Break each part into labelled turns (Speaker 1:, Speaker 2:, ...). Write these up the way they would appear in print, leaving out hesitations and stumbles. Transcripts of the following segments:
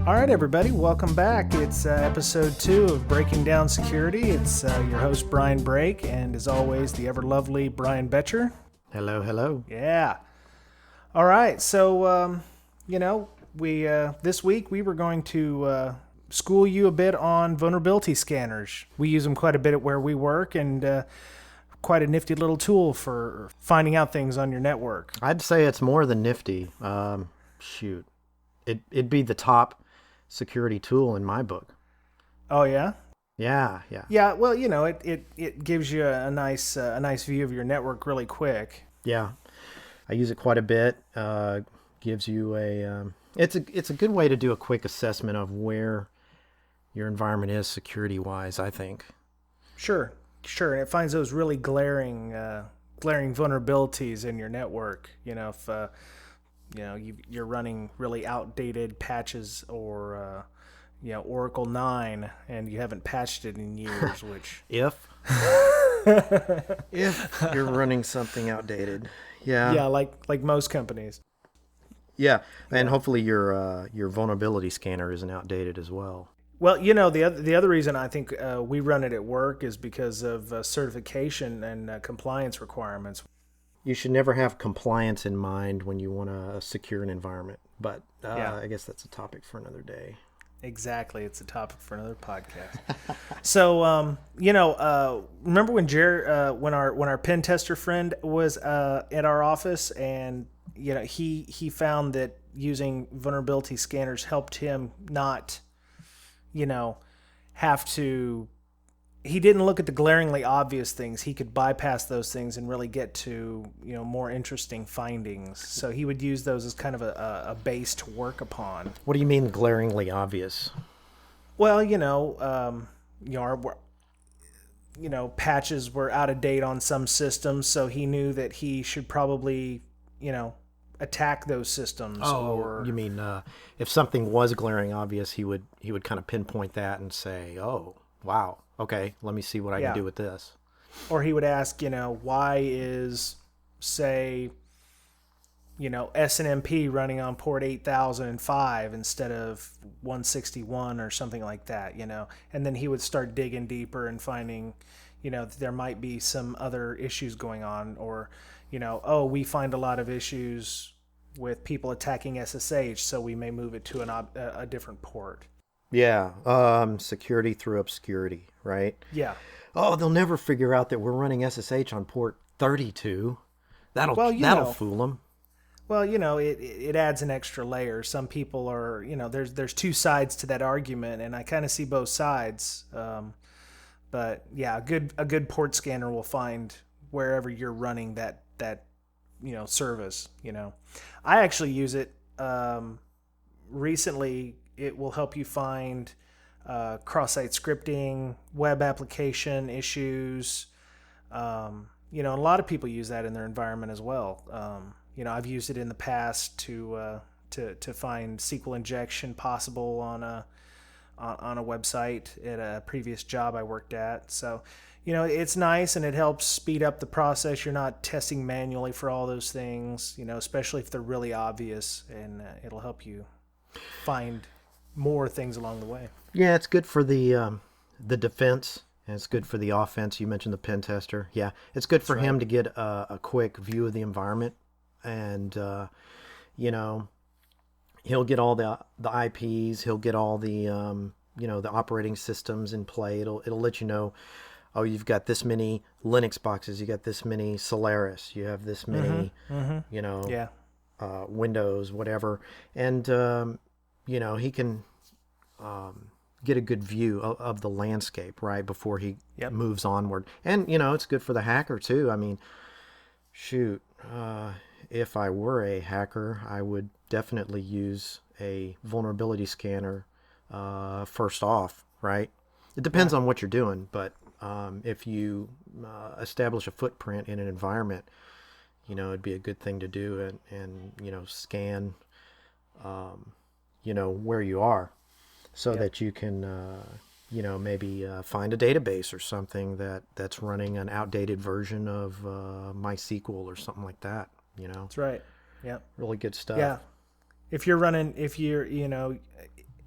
Speaker 1: All right, everybody, welcome back. It's episode 2 of Breaking Down Security. It's your host, Brian Brake, and as always, the ever-lovely Brian Betcher.
Speaker 2: Hello, hello.
Speaker 1: Yeah. All right, so, this week we were going to school you a bit on vulnerability scanners. We use them quite a bit at where we work, and quite a nifty little tool for finding out things on your network.
Speaker 2: I'd say it's more than nifty. It'd be the top security tool in my book.
Speaker 1: Oh, yeah?
Speaker 2: Yeah.
Speaker 1: Yeah, well, it gives you a nice view of your network really quick.
Speaker 2: Yeah, I use it quite a bit. Gives you it's a good way to do a quick assessment of where your environment is security-wise, I think.
Speaker 1: Sure, and it finds those really glaring vulnerabilities in your network. If you're running really outdated patches or Oracle 9 and you haven't patched it in years, which
Speaker 2: if you're running something outdated,
Speaker 1: yeah, like most companies.
Speaker 2: Yeah, and hopefully your vulnerability scanner isn't outdated as well.
Speaker 1: Well, the other reason I think we run it at work is because of certification and compliance requirements.
Speaker 2: You should never have compliance in mind when you want to secure an environment, but I guess that's a topic for another day.
Speaker 1: Exactly, it's a topic for another podcast. So, remember when when our pen tester friend was at our office, and he found that using vulnerability scanners helped him not, have to. He didn't look at the glaringly obvious things. He could bypass those things and really get to, more interesting findings. So he would use those as kind of a base to work upon.
Speaker 2: What do you mean glaringly obvious?
Speaker 1: Well, patches were out of date on some systems, so he knew that he should probably, attack those systems.
Speaker 2: Oh, you mean if something was glaring obvious, he would kind of pinpoint that and say, "Oh, wow. Okay, let me see what I can do with this."
Speaker 1: Or he would ask, why is, say, SNMP running on port 8005 instead of 161 or something like that, And then he would start digging deeper and finding, that there might be some other issues going on. Or, we find a lot of issues with people attacking SSH, so we may move it to a different port.
Speaker 2: Yeah, security through obscurity, right?
Speaker 1: Yeah.
Speaker 2: Oh, they'll never figure out that we're running SSH on port 32. That'll fool them.
Speaker 1: Well, it adds an extra layer. Some people are, there's two sides to that argument, and I kind of see both sides. But yeah, a good port scanner will find wherever you're running that service. I actually use it recently. It will help you find cross-site scripting, web application issues. A lot of people use that in their environment as well. I've used it in the past to find SQL injection possible on a website at a previous job I worked at. So, it's nice, and it helps speed up the process. You're not testing manually for all those things, especially if they're really obvious, and it'll help you find more things along the way.
Speaker 2: Yeah, it's good for the defense, and it's good for the offense. You mentioned the pen tester. Yeah, it's good for him to get a quick view of the environment, and he'll get all the IPs, he'll get all the the operating systems in play. It'll let you know, oh, you've got this many Linux boxes, you got this many Solaris, you have this many Windows, whatever, and he can get a good view of the landscape, right, before he moves onward. And, it's good for the hacker, too. I mean, shoot, if I were a hacker, I would definitely use a vulnerability scanner first off, right? It depends on what you're doing, but if you establish a footprint in an environment, it'd be a good thing to do and scan where you are, so that you can, maybe find a database or something that's running an outdated version of MySQL or something like that.
Speaker 1: That's right. Yeah.
Speaker 2: Really good stuff.
Speaker 1: Yeah. If you're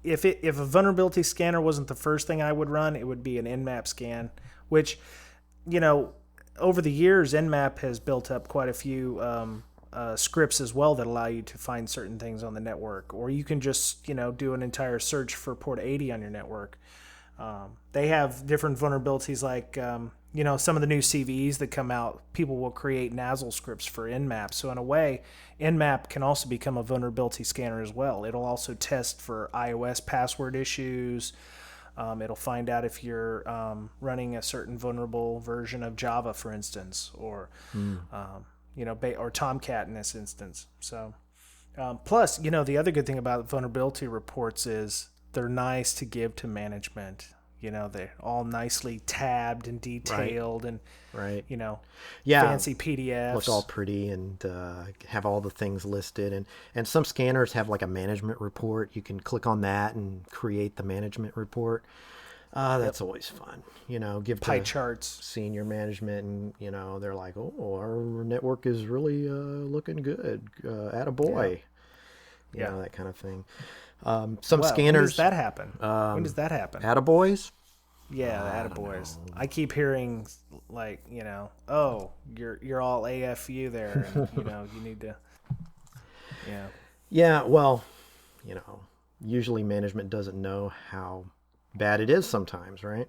Speaker 1: if a vulnerability scanner wasn't the first thing I would run, it would be an Nmap scan, which, you know, over the years, Nmap has built up quite a few scripts as well that allow you to find certain things on the network, or you can just, you know, do an entire search for port 80 on your network. They have different vulnerabilities, like you know, some of the new CVEs that come out, people will create NASL scripts for Nmap. So in a way, Nmap can also become a vulnerability scanner as well. It'll also test for iOS password issues. It'll find out if you're running a certain vulnerable version of Java, for instance, or you know, or Tomcat in this instance. So plus, you know, the other good thing about vulnerability reports is they're nice to give to management. You know, they're all nicely tabbed and detailed, and you know, fancy PDFs.
Speaker 2: Look all pretty and have all the things listed. And some scanners have like a management report. You can click on that and create the management report. That's always fun. You know, give
Speaker 1: pie charts,
Speaker 2: senior management, and you know, they're like, oh, our network is really looking good. Attaboy. You know, that kind of thing. Some scanners. When does
Speaker 1: that happen? When does that happen?
Speaker 2: Attaboys?
Speaker 1: Yeah, the attaboys. I keep hearing, like, you know, oh, you're all AFU there, and you know, you need to. Yeah. Yeah.
Speaker 2: Well, you know, usually management doesn't know how bad it is sometimes, right?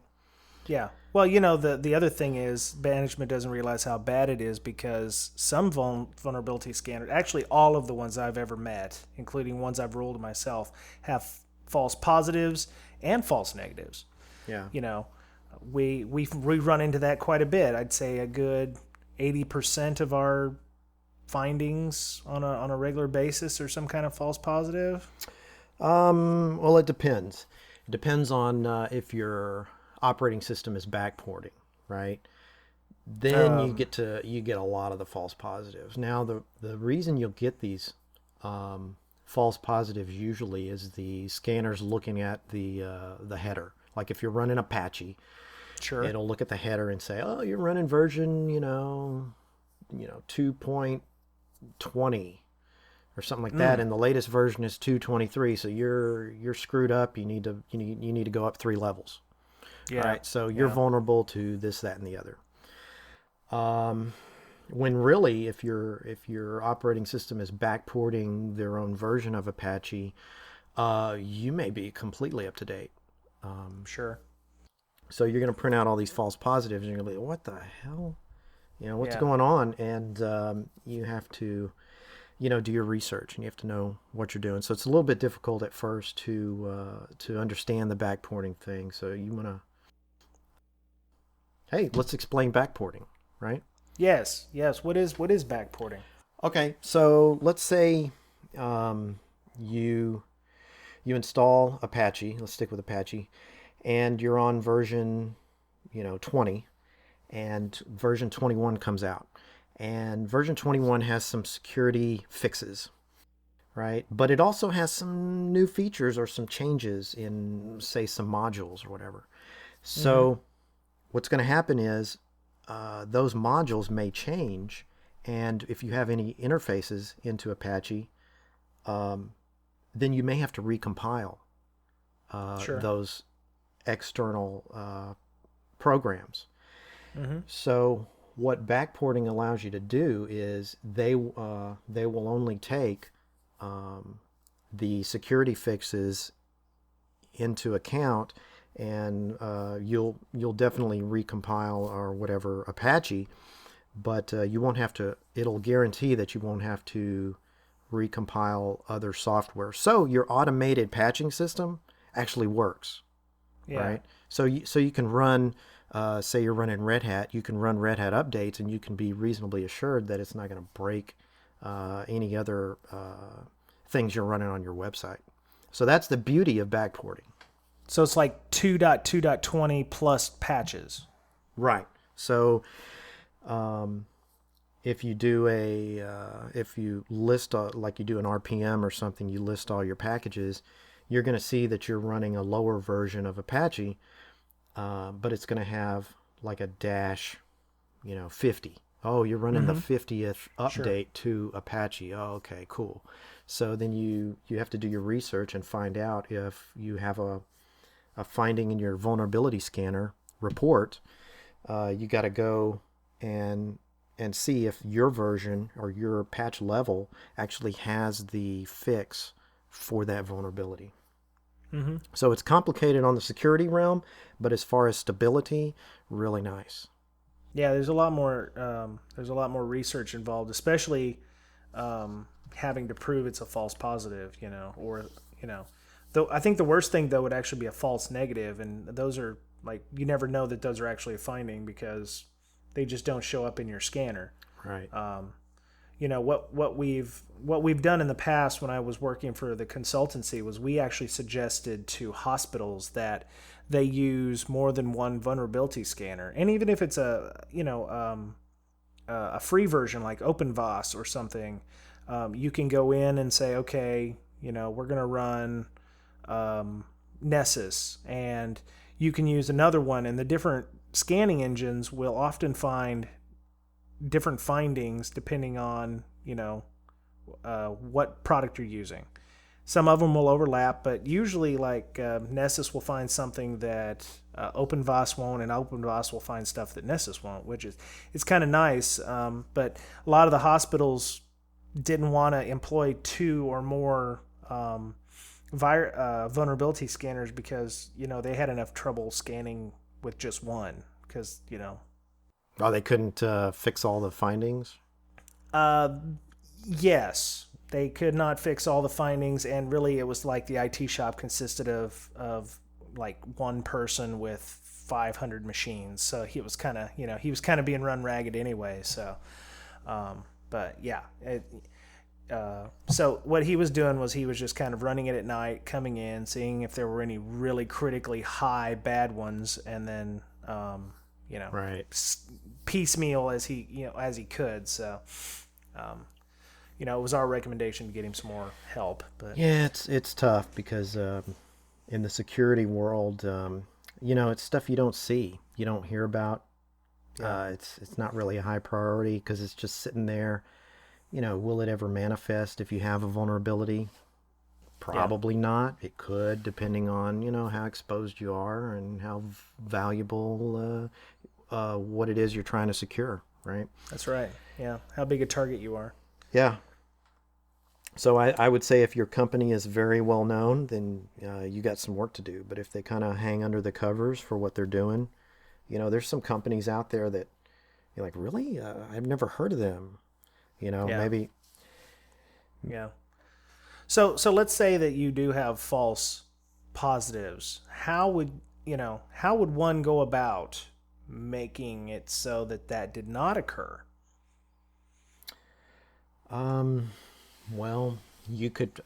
Speaker 1: Yeah. Well, you know, the other thing is management doesn't realize how bad it is because some vulnerability scanners, actually all of the ones I've ever met, including ones I've ruled myself, have false positives and false negatives.
Speaker 2: Yeah.
Speaker 1: You know, we run into that quite a bit. I'd say a good 80% of our findings on a regular basis are some kind of false positive.
Speaker 2: Well, it depends. It depends on if your operating system is backporting, right? Then you get a lot of the false positives. Now, the reason you'll get these false positives usually is the scanner's looking at the header. Like if you're running Apache,
Speaker 1: sure,
Speaker 2: it'll look at the header and say, "Oh, you're running version, 2.20 or something like that, and the latest version is 2.23. So you're screwed up. You need to go up 3 levels." Yeah. Right. So you're vulnerable to this, that, and the other. When really, if your operating system is backporting their own version of Apache, you may be completely up to date.
Speaker 1: Sure.
Speaker 2: So you're going to print out all these false positives, and you're going to be, what the hell? What's going on? And you have to, do your research, and you have to know what you're doing. So it's a little bit difficult at first to understand the backporting thing. So you want to, hey, let's explain backporting, right?
Speaker 1: Yes. What is backporting?
Speaker 2: Okay, so let's say you install Apache. Let's stick with Apache, and you're on version 20, and version 21 comes out, and version 21 has some security fixes, right? But it also has some new features or some changes in, say, some modules or whatever. So what's going to happen is those modules may change, and if you have any interfaces into Apache, then you may have to recompile those external programs. So what backporting allows you to do is they will only take the security fixes into account, and you'll definitely recompile or whatever Apache, but you won't have to. It'll guarantee that you won't have to recompile other software. So your automated patching system actually works, right? So you can run, say you're running Red Hat, you can run Red Hat updates, and you can be reasonably assured that it's not going to break any other things you're running on your website. So that's the beauty of backporting.
Speaker 1: So it's like 2.2.20 plus patches.
Speaker 2: Right. So if you do if you list, like you do an RPM or something, you list all your packages, you're going to see that you're running a lower version of Apache, but it's going to have like a dash, 50 Oh, you're running the
Speaker 1: Mm-hmm.
Speaker 2: 50th
Speaker 1: Sure.
Speaker 2: update to Apache. Oh, okay, cool. So then you have to do your research and find out if you have a finding in your vulnerability scanner report. You got to go and see if your version or your patch level actually has the fix for that vulnerability.
Speaker 1: Mm-hmm.
Speaker 2: So it's complicated on the security realm, but as far as stability, really nice.
Speaker 1: Yeah, there's a lot more. There's a lot more research involved, especially having to prove it's a false positive. Or you know, though I think the worst thing though would actually be a false negative, and those are like you never know that those are actually a finding because they just don't show up in your scanner.
Speaker 2: Right.
Speaker 1: What we've done in the past when I was working for the consultancy was we actually suggested to hospitals that they use more than one vulnerability scanner, and even if it's a free version like OpenVAS or something, you can go in and say, okay, we're going to run Nessus, and you can use another one, and the different scanning engines will often find different findings depending on what product you're using. Some of them will overlap, but usually like Nessus will find something that OpenVAS won't, and OpenVAS will find stuff that Nessus won't, which is it's kind of nice. But a lot of the hospitals didn't want to employ two or more vulnerability scanners because they had enough trouble scanning with just one because
Speaker 2: Oh, they couldn't fix all the findings?
Speaker 1: Uh, yes, they could not fix all the findings, and really, it was like the IT shop consisted of like one person with 500 machines. So he was kind of being run ragged anyway. So, but yeah, so what he was doing was he was just kind of running it at night, coming in, seeing if there were any really critically high bad ones, and then
Speaker 2: Right.
Speaker 1: piecemeal as he could. So, um, it was our recommendation to get him some more help. But
Speaker 2: Yeah, it's tough because in the security world, it's stuff you don't see, you don't hear about.
Speaker 1: yeah,
Speaker 2: It's not really a high priority because it's just sitting there. Will it ever manifest if you have a vulnerability?
Speaker 1: yeah,
Speaker 2: Probably not. It could, depending on how exposed you are and how valuable what it is you're trying to secure. Right?
Speaker 1: that's right. Yeah, how big a target you are.
Speaker 2: Yeah. So I would say if your company is very well known, then you got some work to do. But if they kind of hang under the covers for what they're doing, there's some companies out there that you're like, really? I've never heard of them.
Speaker 1: Yeah,
Speaker 2: Maybe.
Speaker 1: yeah. So let's say that you do have false positives. How would one go about making it so that did not occur?
Speaker 2: Um, well, you could.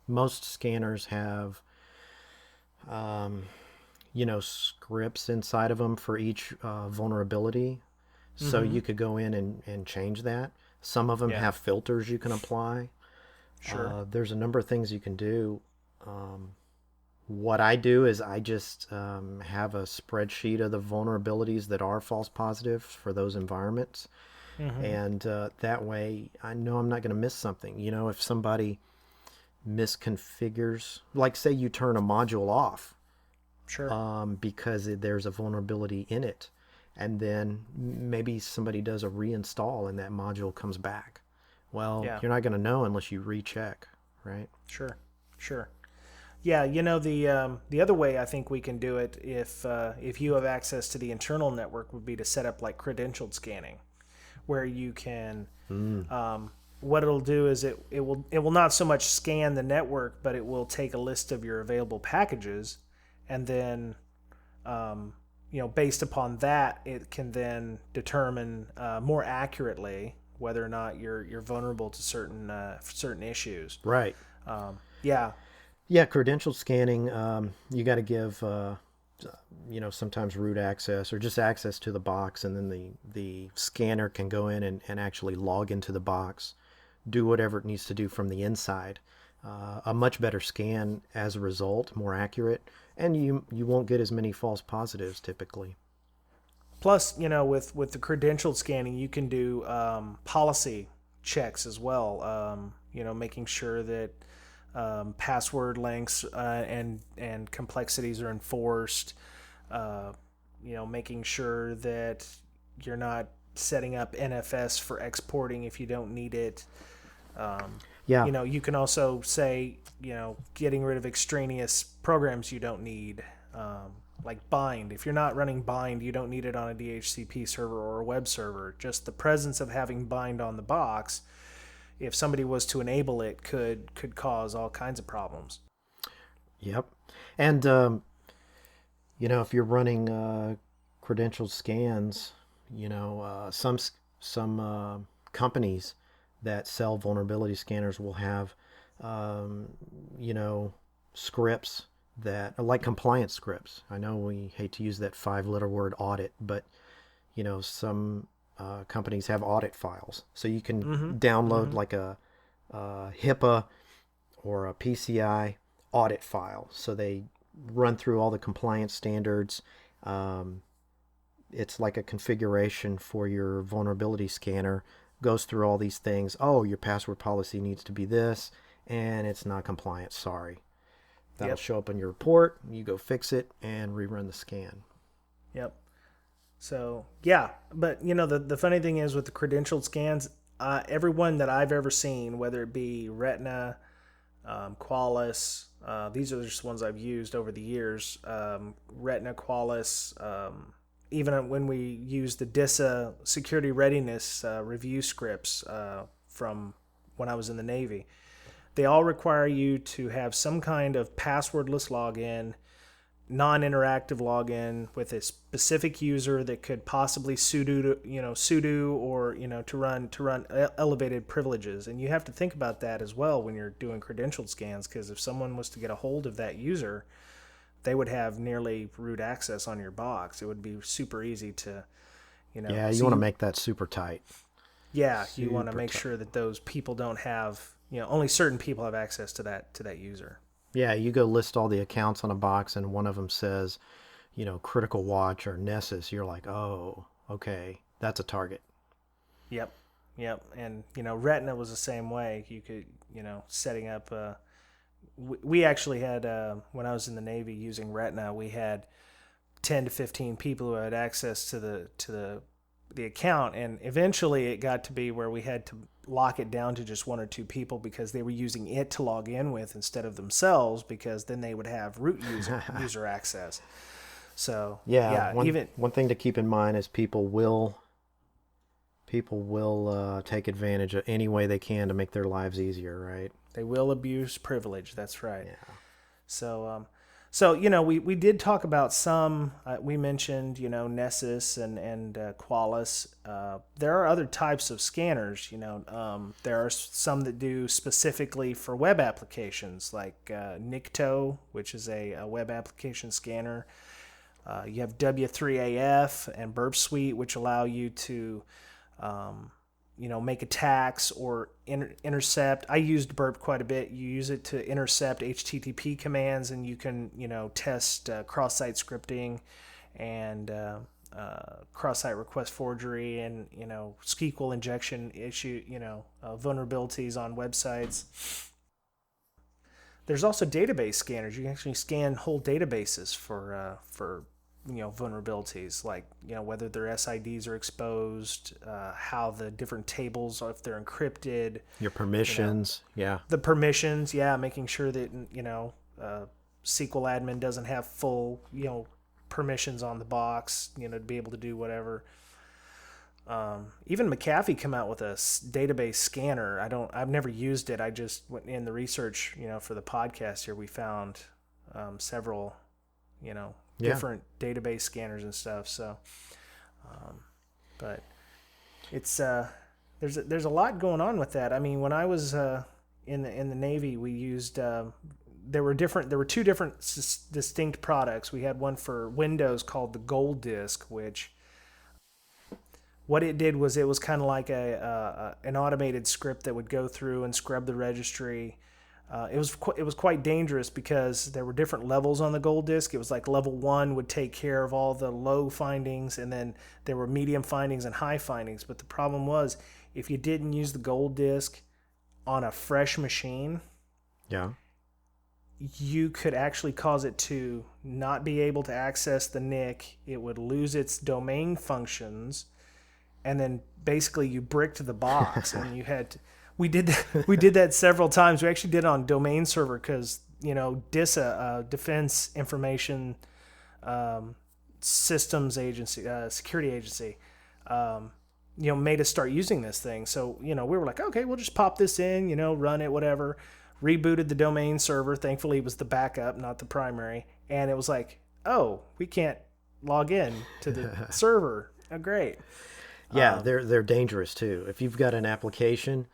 Speaker 2: Most scanners have, um, scripts inside of them for each vulnerability. So
Speaker 1: Mm-hmm.
Speaker 2: you could go in and change that. Some of them
Speaker 1: Yeah,
Speaker 2: have filters you can apply.
Speaker 1: sure.
Speaker 2: There's a number of things you can do. What I do is I just have a spreadsheet of the vulnerabilities that are false positives for those environments.
Speaker 1: Mm-hmm.
Speaker 2: And that way I know I'm not going to miss something. If somebody misconfigures, like say you turn a module off
Speaker 1: Sure.
Speaker 2: because there's a vulnerability in it, and then maybe somebody does a reinstall and that module comes back. Well,
Speaker 1: Yeah.
Speaker 2: you're not going to know unless you recheck, right?
Speaker 1: Sure. Sure. Yeah, the other way I think we can do it if you have access to the internal network would be to set up like credentialed scanning, where you can
Speaker 2: Mm,
Speaker 1: what it'll do is it will not so much scan the network, but it will take a list of your available packages, and then based upon that, it can then determine more accurately whether or not you're vulnerable to certain issues.
Speaker 2: right.
Speaker 1: Yeah,
Speaker 2: Yeah, credential scanning, you got to give, sometimes root access or just access to the box, and then the scanner can go in and actually log into the box, do whatever it needs to do from the inside. A much better scan as a result, more accurate, and you won't get as many false positives typically.
Speaker 1: Plus, with the credentialed scanning, you can do policy checks as well. Making sure that password lengths and complexities are enforced. Uh, Making sure that you're not setting up NFS for exporting if you don't need it.
Speaker 2: Yeah.
Speaker 1: You can also say, getting rid of extraneous programs you don't need, like bind. If you're not running bind, you don't need it on a DHCP server or a web server. Just the presence of having bind on the box, if somebody was to enable it, could cause all kinds of problems.
Speaker 2: Yep. And if you're running credentialed scans, some companies that sell vulnerability scanners will have, um, scripts that are like compliance scripts. I know we hate to use that 5-letter word audit, but some companies have audit files, so you can download like a HIPAA or a PCI audit file. So they run through all the compliance standards. Um, it's like a configuration for your vulnerability scanner. Goes through all these things. Oh, your password policy needs to be this, and it's not compliant. Sorry. That'll show up on your report. You go fix it and rerun the scan.
Speaker 1: Yep. So yeah, but the funny thing is with the credentialed scans, everyone that I've ever seen, whether it be Retina, Qualys, these are just ones I've used over the years. Retina, Qualys, even when we use the DISA security readiness review scripts from when I was in the Navy, they all require you to have some kind of passwordless login, non-interactive login with a specific user that could possibly sudo or to run elevated privileges. And you have to think about that as well when you're doing credentialed scans, because if someone was to get a hold of that user, they would have nearly root access on your box. It would be super easy to,
Speaker 2: Yeah, you want to make that super tight.
Speaker 1: Yeah, you want to make sure that those people don't have, only certain people have access to that user.
Speaker 2: Yeah, you go list all the accounts on a box and one of them says, Critical Watch or Nessus. You're like, oh, okay, that's a target.
Speaker 1: Yep. And, Retina was the same way. You could, setting up, we actually had, when I was in the Navy using Retina, we had 10 to 15 people who had access to the account, and eventually it got to be where we had to lock it down to just 1 or 2 people because they were using it to log in with instead of themselves, because then they would have root user access. So
Speaker 2: one thing to keep in mind is people will take advantage of any way they can to make their lives easier, right?
Speaker 1: They will abuse privilege. That's right. Yeah. So we did talk about some. We mentioned Nessus and Qualys. There are other types of scanners. There are some that do specifically for web applications, like Nikto, which is a web application scanner. You have W3AF and Burp Suite, which allow you to make attacks or intercept. I used Burp quite a bit. You use it to intercept HTTP commands, and you can, test cross-site scripting and cross-site request forgery and, SQL injection vulnerabilities on websites. There's also database scanners. You can actually scan whole databases for vulnerabilities, like whether their SIDs are exposed, how the different tables, if they're encrypted,
Speaker 2: your permissions,
Speaker 1: the permissions, making sure that SQL admin doesn't have full permissions on the box, to be able to do whatever. Even McAfee come out with a database scanner. I've never used it. I just went in the research, for the podcast here. We found several, different database scanners and stuff. So, but it's there's a lot going on with that. I mean, when I was in the Navy, we used there were 2 different distinct products. We had one for Windows called the Gold Disk, which what it did was it was kind of like an automated script that would go through and scrub the registry. it was quite dangerous because there were different levels on the gold disk. It was like level 1 would take care of all the low findings, and then there were medium findings and high findings. But the problem was, if you didn't use the gold disk on a fresh machine,
Speaker 2: Yeah.
Speaker 1: you could actually cause it to not be able to access the NIC. It would lose its domain functions, and then basically you bricked the box, and you had to, we did that several times. We actually did it on domain server because, DISA, Defense Information Systems Agency, security agency, made us start using this thing. So, we were like, okay, we'll just pop this in, run it, whatever. Rebooted the domain server. Thankfully, it was the backup, not the primary. And it was like, oh, we can't log in to the server. Oh, great.
Speaker 2: Yeah, they're dangerous too. If you've got an application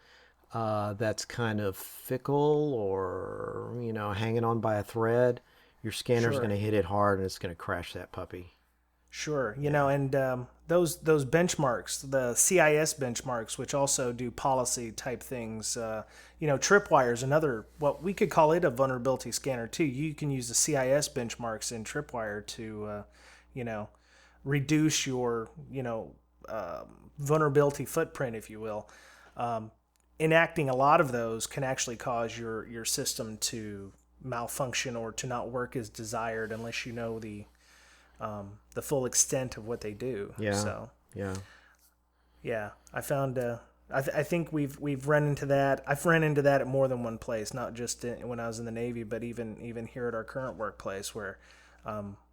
Speaker 2: that's kind of fickle or, hanging on by a thread, your scanner's
Speaker 1: Sure.
Speaker 2: going to hit it hard and it's going to crash that puppy.
Speaker 1: Sure, and those benchmarks, the CIS benchmarks, which also do policy type things, Tripwire is another, what we could call it a vulnerability scanner too. You can use the CIS benchmarks in Tripwire to, reduce your, vulnerability footprint, if you will. Enacting a lot of those can actually cause your system to malfunction or to not work as desired unless you know the full extent of what they do.
Speaker 2: Yeah.
Speaker 1: So
Speaker 2: Yeah.
Speaker 1: I found. I think we've run into that. I've run into that at more than one place, not just when I was in the Navy, but even here at our current workplace, where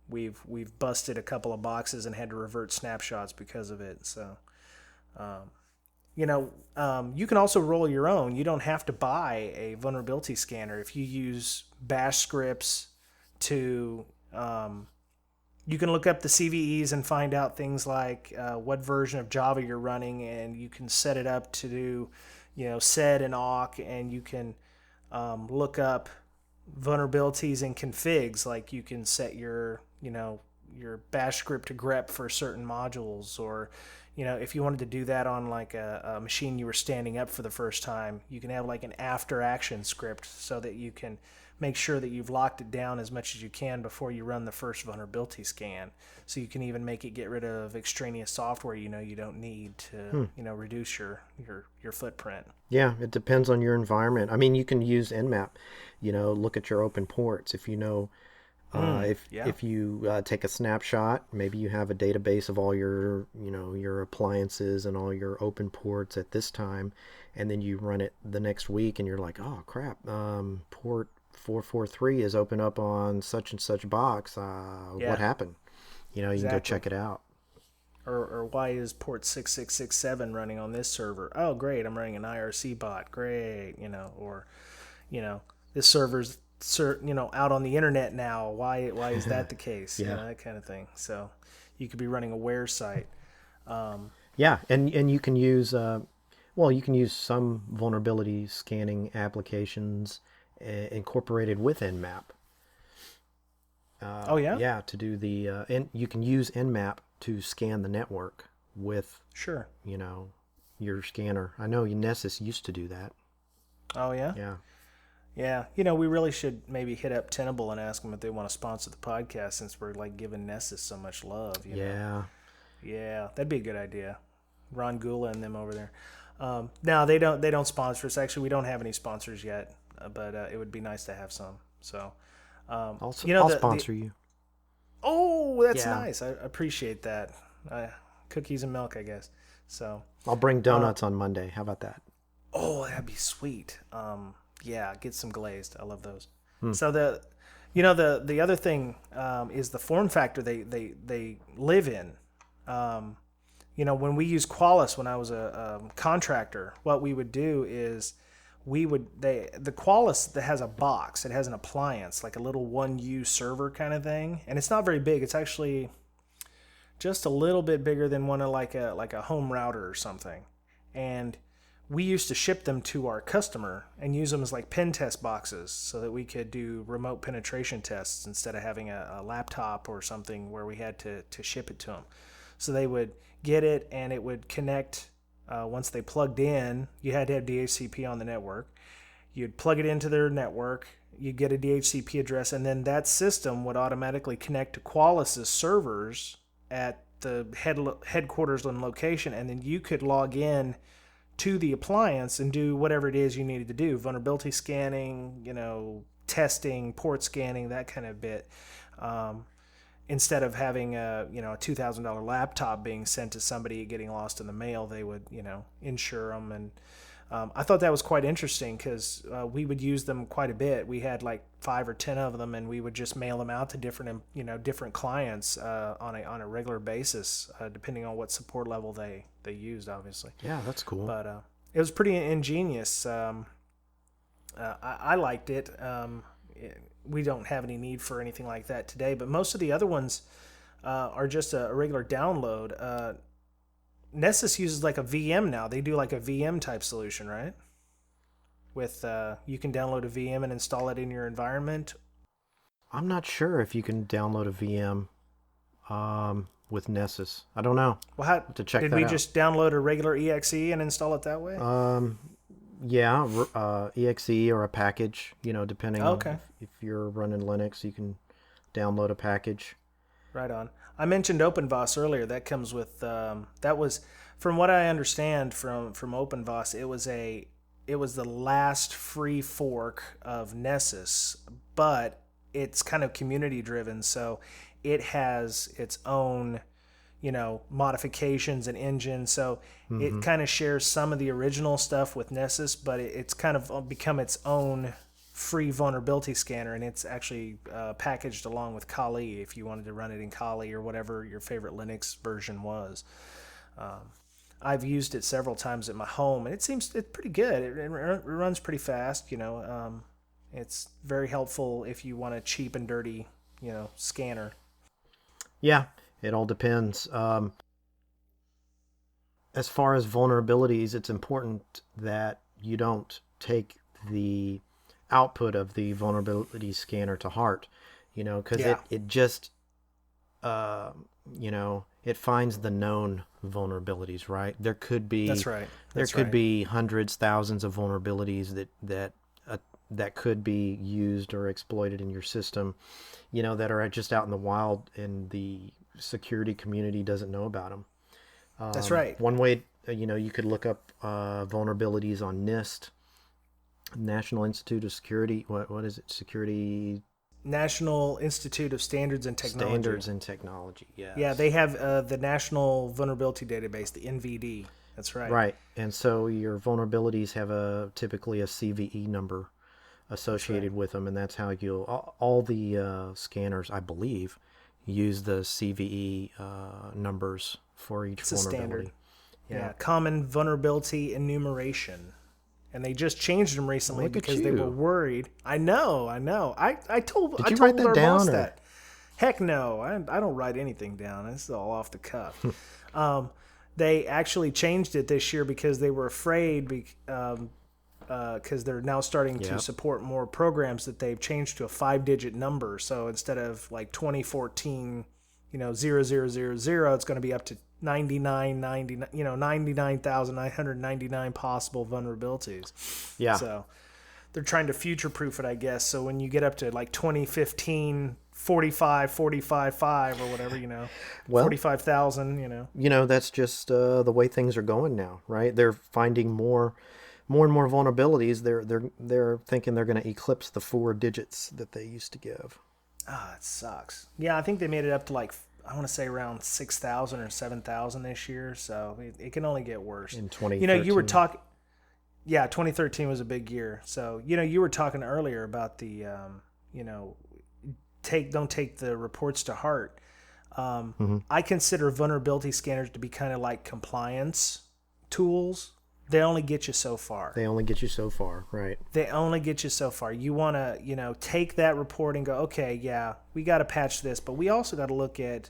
Speaker 1: we've busted a couple of boxes and had to revert snapshots because of it. So, you can also roll your own. You don't have to buy a vulnerability scanner if you use bash scripts to. You can look up the CVEs and find out things like what version of Java you're running, and you can set it up to do, sed and awk, and you can look up vulnerabilities and configs. Like you can set your bash script to grep for certain modules, or if you wanted to do that on like a machine you were standing up for the first time, you can have like an after action script so that you can make sure that you've locked it down as much as you can before you run the first vulnerability scan. So you can even make it get rid of extraneous software you don't need to reduce your footprint.
Speaker 2: Yeah, it depends on your environment. I mean, you can use Nmap, look at your open ports. If if you take a snapshot, maybe you have a database of all your appliances and all your open ports at this time, and then you run it the next week and you're like, oh crap, port 443 is open up on such and such box. What happened? You can go check it out.
Speaker 1: Or why is port 6667 running on this server? Oh, great, I'm running an IRC bot. Great, this server's out on the internet now. Why is that the case?
Speaker 2: Yeah.
Speaker 1: That kind of thing. So you could be running a where site.
Speaker 2: Yeah, and you can use you can use some vulnerability scanning applications incorporated with Nmap. Yeah, to do the and you can use Nmap to scan the network with your scanner. I know Nessus used to do that.
Speaker 1: Oh yeah.
Speaker 2: Yeah.
Speaker 1: We really should maybe hit up Tenable and ask them if they want to sponsor the podcast, since we're like giving Nessus so much love.
Speaker 2: Yeah.
Speaker 1: Yeah, that'd be a good idea. Ron Gula and them over there. No, they don't sponsor us. Actually, we don't have any sponsors yet, but it would be nice to have some. So,
Speaker 2: I'll sponsor you.
Speaker 1: Oh, that's nice. I appreciate that. Cookies and milk, I guess. So
Speaker 2: I'll bring donuts on Monday. How about that?
Speaker 1: Oh, that'd be sweet. Yeah, get some glazed. I love those. So the other thing is the form factor they live in. When we use Qualys, when I was a contractor, what we would do is the Qualys that has a box, it has an appliance, like a little 1U server kind of thing, and it's not very big. It's actually just a little bit bigger than one of like a home router or something. And we used to ship them to our customer and use them as like pen test boxes so that we could do remote penetration tests instead of having a laptop or something where we had to ship it to them. So they would get it and it would connect. Once they plugged in, you had to have DHCP on the network. You'd plug it into their network, you'd get a DHCP address, and then that system would automatically connect to Qualys's servers at the headquarters and location, and then you could log in to the appliance and do whatever it is you needed to do. Vulnerability scanning, testing, port scanning, that kind of bit. Instead of having a $2,000 laptop being sent to somebody getting lost in the mail, they would insure them. And I thought that was quite interesting because we would use them quite a bit. We had like 5 or 10 of them, and we would just mail them out to different clients on a regular basis, depending on what support level they used, obviously.
Speaker 2: Yeah, that's cool.
Speaker 1: But it was pretty ingenious. I liked it. We don't have any need for anything like that today, but most of the other ones are just a regular download. Nessus uses like a VM now. They do like a VM type solution, right? With you can download a VM and install it in your environment.
Speaker 2: I'm not sure if you can download a VM with Nessus. I don't know.
Speaker 1: Well, how
Speaker 2: have to check
Speaker 1: did
Speaker 2: that
Speaker 1: we
Speaker 2: out.
Speaker 1: just download a regular exe and install it that way?
Speaker 2: Yeah, exe or a package, depending
Speaker 1: Okay.
Speaker 2: on if you're running Linux, you can download a package.
Speaker 1: Right on. I mentioned OpenVOS earlier. That comes with that was, from what I understand from OpenVOS, it was the last free fork of Nessus, but it's kind of community driven, so it has its own modifications and engines, so it kind of shares some of the original stuff with Nessus, but it's kind of become its own free vulnerability scanner, and it's actually packaged along with Kali if you wanted to run it in Kali or whatever your favorite Linux version was. I've used it several times at my home, and it's pretty good. It runs pretty fast. It's very helpful if you want a cheap and dirty scanner.
Speaker 2: Yeah, it all depends. As far as vulnerabilities, it's important that you don't take the output of the vulnerability scanner to heart, because it just, it finds the known vulnerabilities, right? There could be,
Speaker 1: That's right.
Speaker 2: There could be hundreds, thousands of vulnerabilities that could be used or exploited in your system, that are just out in the wild, and the security community doesn't know about them.
Speaker 1: That's right.
Speaker 2: One way, you could look up vulnerabilities on NIST, National Institute of Security. What is it? Security.
Speaker 1: National Institute of Standards and Technology.
Speaker 2: Standards and Technology. Yeah.
Speaker 1: Yeah, they have the National Vulnerability Database, the NVD. That's right.
Speaker 2: Right, and so your vulnerabilities have typically a CVE number associated with them, and that's how all the scanners, I believe, use the CVE numbers for each vulnerability.
Speaker 1: Standard. Yeah, Common Vulnerability Enumeration. And they just changed them recently
Speaker 2: Look at
Speaker 1: because they
Speaker 2: you.
Speaker 1: were worried. I know. I told
Speaker 2: Did you write that
Speaker 1: our
Speaker 2: down,
Speaker 1: boss
Speaker 2: or-
Speaker 1: that. Heck no. I don't write anything down. It's all off the cuff. They actually changed it this year because they were afraid because they're now starting to support more programs that they've changed to a 5-digit number. So instead of like 2014, 0000, it's going to be up to 99,999 possible vulnerabilities.
Speaker 2: Yeah.
Speaker 1: So they're trying to future-proof it, I guess. So when you get up to like 2015, 45,5 or whatever,
Speaker 2: Well,
Speaker 1: 45,000,
Speaker 2: that's just the way things are going now, right? They're finding more and more vulnerabilities. They're thinking they're going to eclipse the 4 digits that they used to give.
Speaker 1: It sucks. Yeah, I think they made it up to like, I want to say around 6,000 or 7,000 this year. So it can only get worse.
Speaker 2: In 2013.
Speaker 1: You were talking. Yeah, 2013 was a big year. So you were talking earlier about the don't take the reports to heart. I consider vulnerability scanners to be kind of like compliance tools. They only get you so far.
Speaker 2: They only get you so far, right?
Speaker 1: They only get you so far. You want to, take that report and go, okay, yeah, we got to patch this, but we also got to look at,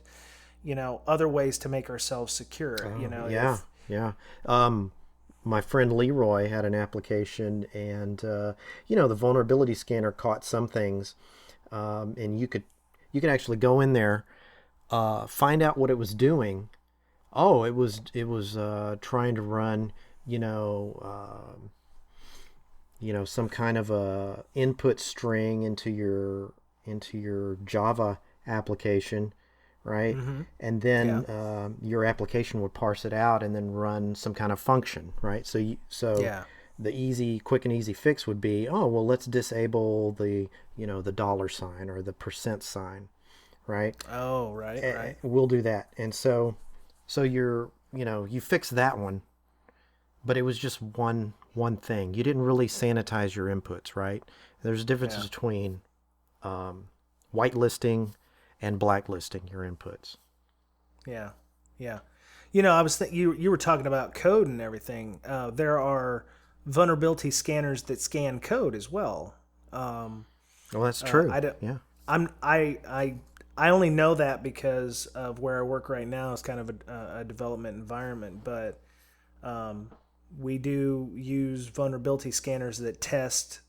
Speaker 1: other ways to make ourselves secure.
Speaker 2: Yeah. My friend Leroy had an application, and the vulnerability scanner caught some things, and you could actually go in there, find out what it was doing. Oh, it was trying to run. some kind of a input string into your Java application, right?
Speaker 1: Mm-hmm.
Speaker 2: And
Speaker 1: Yeah.
Speaker 2: then your application would parse it out and then run some kind of function, right? So
Speaker 1: Yeah.
Speaker 2: the quick and easy fix would be, oh well, let's disable the dollar sign or the percent sign, right?
Speaker 1: Oh, right, right.
Speaker 2: We'll do that. And so you fix that one, but it was just one thing. You didn't really sanitize your inputs, right? There's differences
Speaker 1: Yeah.
Speaker 2: between whitelisting and blacklisting your inputs.
Speaker 1: Yeah. Yeah. I was you were talking about code and everything. There are vulnerability scanners that scan code as well.
Speaker 2: Well, that's true.
Speaker 1: I don't.
Speaker 2: Yeah.
Speaker 1: I only know that because of where I work right now. It's kind of a development environment, but we do use vulnerability scanners that test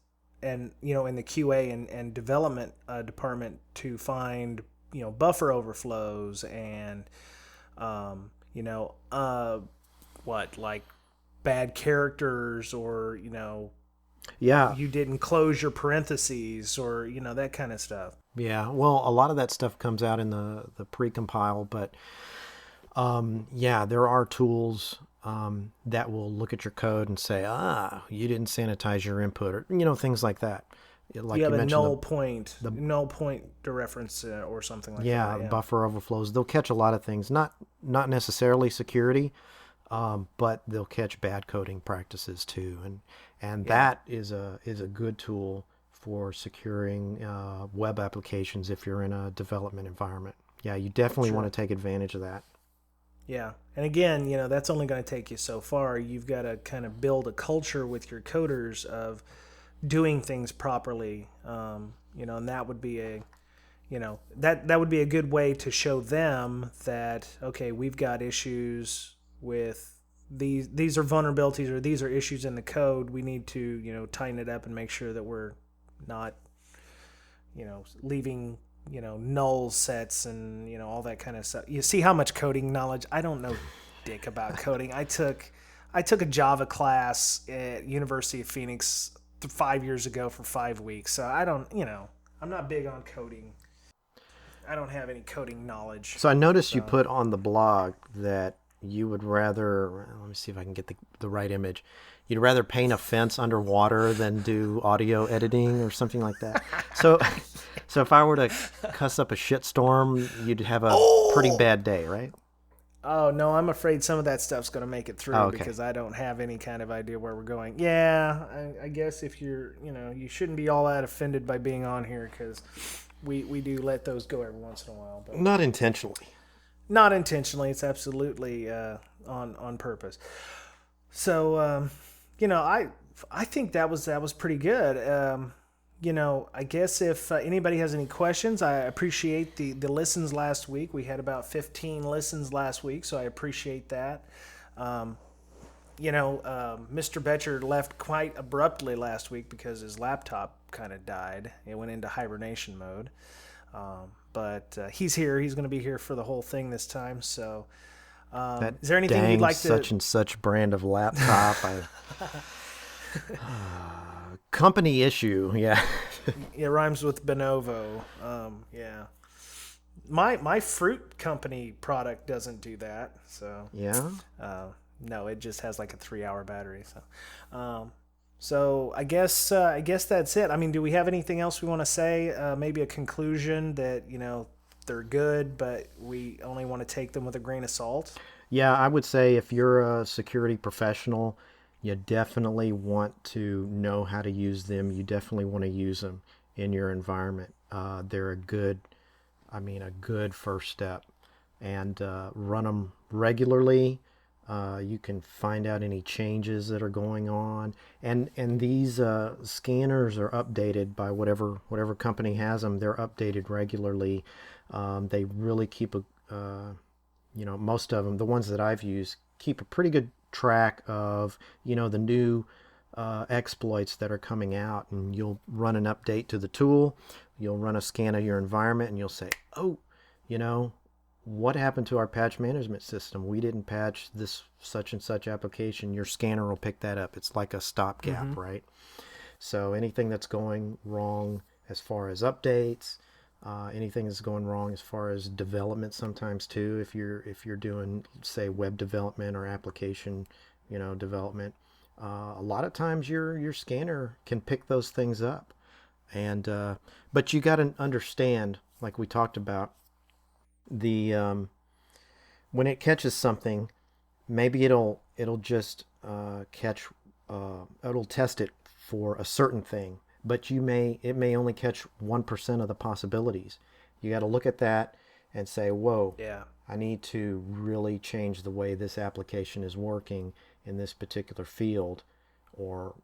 Speaker 1: and in the QA and development department to find buffer overflows and what like bad characters or
Speaker 2: Yeah.
Speaker 1: you didn't close your parentheses or that kind of stuff.
Speaker 2: Yeah. Well, a lot of that stuff comes out in the pre-compile, but yeah, there are tools that will look at your code and say, you didn't sanitize your input, or things like that. Like
Speaker 1: You have
Speaker 2: you
Speaker 1: a
Speaker 2: mentioned,
Speaker 1: null point to reference or something like that. Yeah.
Speaker 2: buffer overflows. They'll catch a lot of things, not necessarily security, but they'll catch bad coding practices too, and that is a good tool for securing web applications if you're in a development environment. Yeah, you definitely want to take advantage of that.
Speaker 1: Yeah. And again, that's only going to take you so far. You've got to kind of build a culture with your coders of doing things properly. And that would be that would be a good way to show them that, okay, we've got issues with these are vulnerabilities or these are issues in the code. We need to, tighten it up and make sure that we're not, leaving null sets and all that kind of stuff. You see how much coding knowledge I don't know dick about coding. I took a Java class at University of Phoenix 5 years ago for 5 weeks, so I don't I'm not big on coding. I don't have any coding knowledge.
Speaker 2: So I noticed you put on the blog that you would rather, let me see if I can get the right image. You'd rather paint a fence underwater than do audio editing or something like that. So if I were to cuss up a shitstorm, you'd have a pretty bad day, right?
Speaker 1: Oh, no, I'm afraid some of that stuff's going to make it through because I don't have any kind of idea where we're going. Yeah, I guess if you're, you shouldn't be all that offended by being on here because we do let those go every once in a while. But
Speaker 2: not intentionally.
Speaker 1: Not intentionally. It's absolutely on purpose. So, I think that was pretty good. I guess if anybody has any questions, I appreciate the listens last week. We had about 15 listens last week, so I appreciate that. Mr. Betcher left quite abruptly last week because his laptop kind of died. It went into hibernation mode. But he's here. He's going to be here for the whole thing this time. So, is there anything you'd like to?
Speaker 2: Such and such brand of laptop. Company issue. Yeah.
Speaker 1: It rhymes with Bonovo. Yeah. My fruit company product doesn't do that. So.
Speaker 2: Yeah.
Speaker 1: No, it just has like a 3-hour battery. So. So I guess that's it. I mean, do we have anything else we want to say? Maybe a conclusion that they're good, but we only want to take them with a grain of salt.
Speaker 2: Yeah, I would say if you're a security professional, you definitely want to know how to use them. You definitely want to use them in your environment. They're a good first step, and run them regularly. You can find out any changes that are going on, and these scanners are updated by whatever company has them. They're updated regularly. They really keep most of them, the ones that I've used, keep a pretty good track of the new exploits that are coming out, and you'll run an update to the tool. You'll run a scan of your environment, and you'll say, what happened to our patch management system? We didn't patch this such and such application. Your scanner will pick that up. It's like a stopgap, right? So anything that's going wrong as far as updates, anything that's going wrong as far as development sometimes too, if you're doing, say, web development or application, development, a lot of times your scanner can pick those things up. And but you got to understand, like we talked about, the when it catches something, maybe it'll just catch it'll test it for a certain thing, but it may only catch 1% of the possibilities. You got to look at that and say, whoa,
Speaker 1: Yeah.
Speaker 2: I need to really change the way this application is working in this particular field, or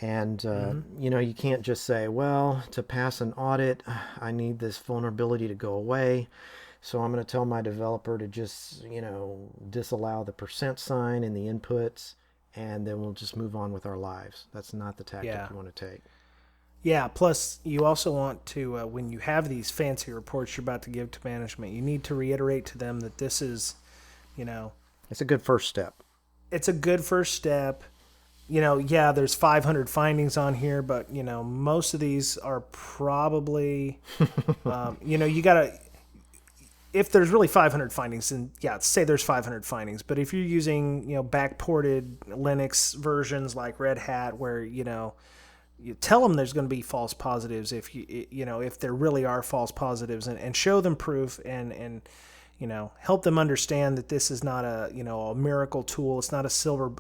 Speaker 2: and you can't just say, well, to pass an audit, I need this vulnerability to go away, so I'm going to tell my developer to just disallow the % in the inputs, and then we'll just move on with our lives. That's not the tactic you want to take.
Speaker 1: Yeah, plus you also want to, when you have these fancy reports you're about to give to management, you need to reiterate to them that this is,
Speaker 2: it's a good first step.
Speaker 1: It's a good first step. There's 500 findings on here, but, most of these are probably, you got to, if there's really 500 findings, then say there's 500 findings. But if you're using, backported Linux versions like Red Hat, where, you tell them there's going to be false positives if there really are false positives, and show them proof, and help them understand that this is not a miracle tool. It's not a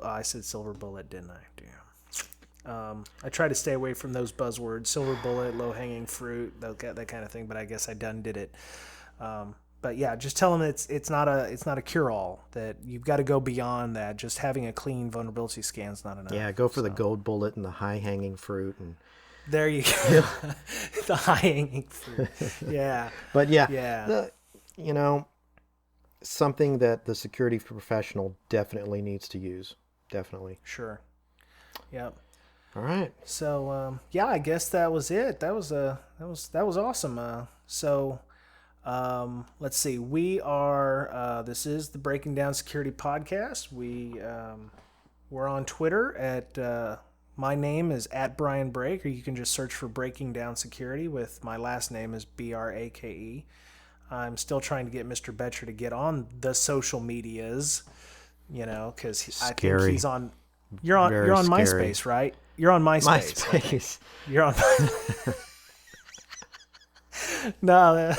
Speaker 1: I said silver bullet, didn't I? Damn. I try to stay away from those buzzwords, silver bullet, low hanging fruit, that kind of thing. But I guess I done did it. But yeah, just tell them it's not a cure all. That you've got to go beyond that. Just having a clean vulnerability scan is not enough.
Speaker 2: Yeah, go for the gold bullet and the high hanging fruit, and
Speaker 1: there you go. The high hanging fruit. Yeah.
Speaker 2: But yeah. Something that the security professional definitely needs to use. Definitely.
Speaker 1: Sure. Yep.
Speaker 2: All right.
Speaker 1: So I guess that was it. That was awesome. Let's see. We are. This is the Breaking Down Security podcast. We're on Twitter at. My name is @BryanBreak, or you can just search for Breaking Down Security. With my last name is BRAKE. I'm still trying to get Mr. Betcher to get on the social medias, because I think he's on. You're on
Speaker 2: scary.
Speaker 1: MySpace, right? You're on MySpace.
Speaker 2: MySpace.
Speaker 1: You're on. No.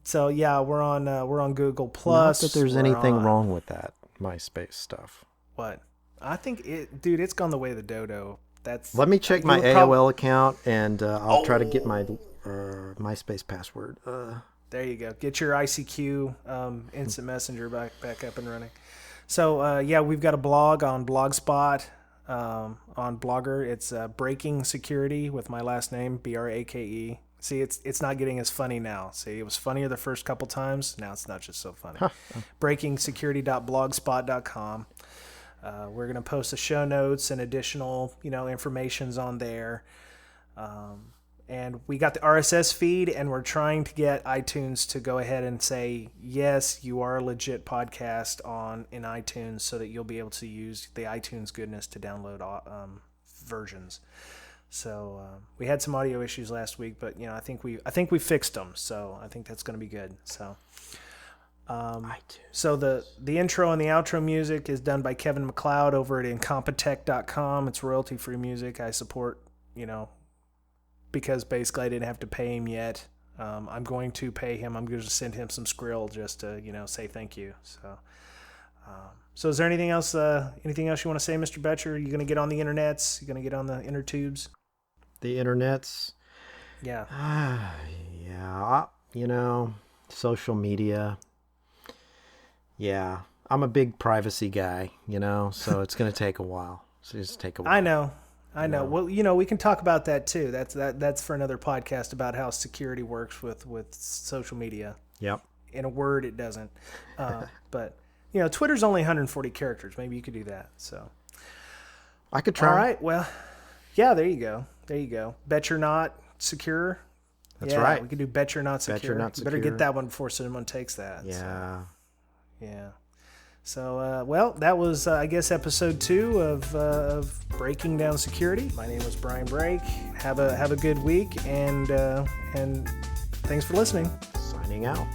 Speaker 1: So yeah, we're on Google Plus.
Speaker 2: Not that there's anything wrong with that MySpace stuff.
Speaker 1: What? I think it's gone the way of the dodo.
Speaker 2: Let me check my AOL account, and I'll try to get my MySpace password.
Speaker 1: There you go. Get your ICQ instant messenger back up and running. So we've got a blog on Blogspot, on Blogger. It's Breaking Security with my last name, BRAKE. See, it's not getting as funny now. See, it was funnier the first couple times. Now it's not just so funny. BreakingSecurity.blogspot.com. We're going to post the show notes and additional, informations on there. And we got the RSS feed, and we're trying to get iTunes to go ahead and say, yes, you are a legit podcast in iTunes, so that you'll be able to use the iTunes goodness to download versions. So we had some audio issues last week, but I think we fixed them. So I think that's going to be good. So. So the intro and the outro music is done by Kevin MacLeod over at incompetech.com. It's royalty-free music. I support, because basically I didn't have to pay him yet. I'm going to pay him. I'm going to send him some Skrill just to, say thank you. So is there anything else you want to say, Mr. Betcher? Are you going to get on the internets? You going to get on the inner tubes?
Speaker 2: The internets?
Speaker 1: Yeah.
Speaker 2: Yeah. Social media. Yeah, I'm a big privacy guy, so it's going to take a while. So just take a while.
Speaker 1: I know. Well, we can talk about that too. That's for another podcast about how security works with social media.
Speaker 2: Yep.
Speaker 1: In a word, it doesn't. But Twitter's only 140 characters. Maybe you could do that. So
Speaker 2: I could try.
Speaker 1: All right. Well, yeah. There you go. Bet you're not secure.
Speaker 2: That's right.
Speaker 1: We could do bet you're not secure.
Speaker 2: Bet you're not secure.
Speaker 1: You better get that one before someone takes that.
Speaker 2: Yeah.
Speaker 1: So. Yeah. So, well, that was, I guess, episode 2 of Breaking Down Security. My name is Brian Brake. Have a good week, and thanks for listening.
Speaker 2: Signing out.